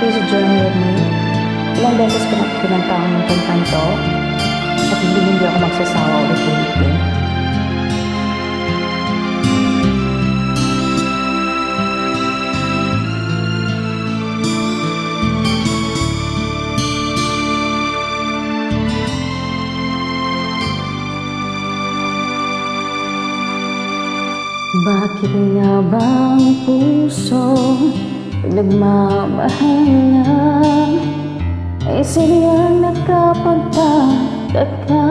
Please Join With Me. Ilang beses ko na kinanta ang kantang to at hindi ako magsasawa ulit ulitin. Bakit nga bang puso nagmamahal na ay siniyang nakapagtataka?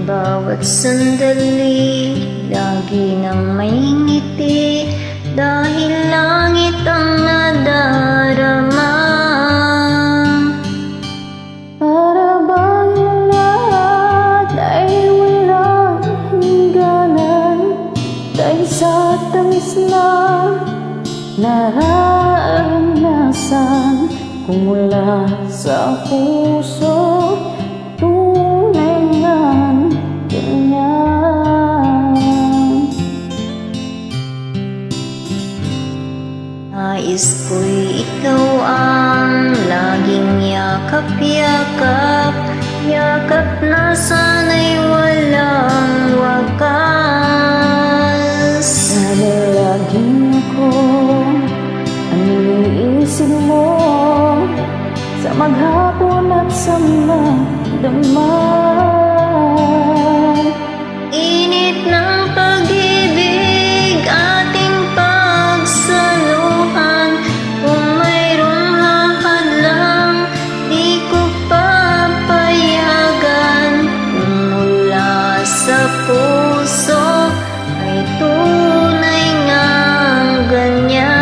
Bawat sandali, lagi nang may ngiti, dahil langit ang nadarama. Para bang lahat ay walang hangganan, dahil sa tamis na nararanasan kung mula sa puso, tunay ngang ganyan. Nais ko'y ikaw ang laging yakap-yakap, yakap na sana'y walang wakas. Sana laging ako ang iniisip mo sa maghapon at sa magdamag. Init ng pag-ibig, ating pagsaluhan. Kung mayroong hahadlang, di ko papayagan. Kung mula sa puso ay tunay ngang ganyan.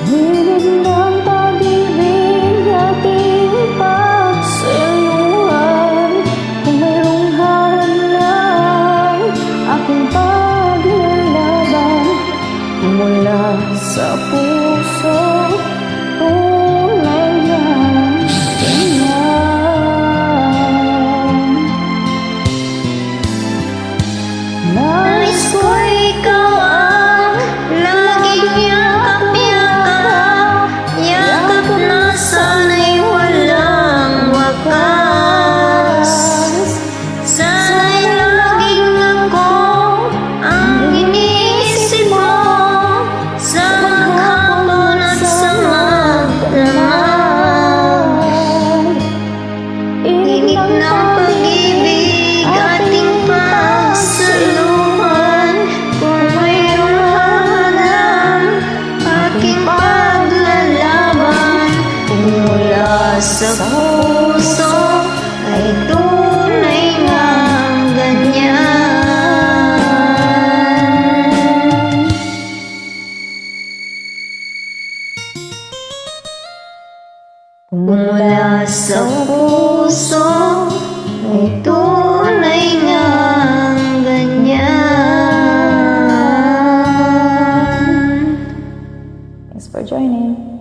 Hilig ng pag-ibig, ating pagsaluhan. Kung mayroong halang, aking paglalaban. Mula sa puso, tunay ngang ganyan. Nais ko ikaw ang laging yakap-yakap, yakap na sana'y walang wakas. Sana'y laging ako ang iniisip mo sa maghapon at sa magdamag. Init ng pag-ibig, ating pagsaluhan. Kung mayroong hahalang, aking paglalaban. Kung mula sa puso ay tunay ngang ganyan. Kung mula sa puso ay tunay ngang ganyan. Thanks for joining.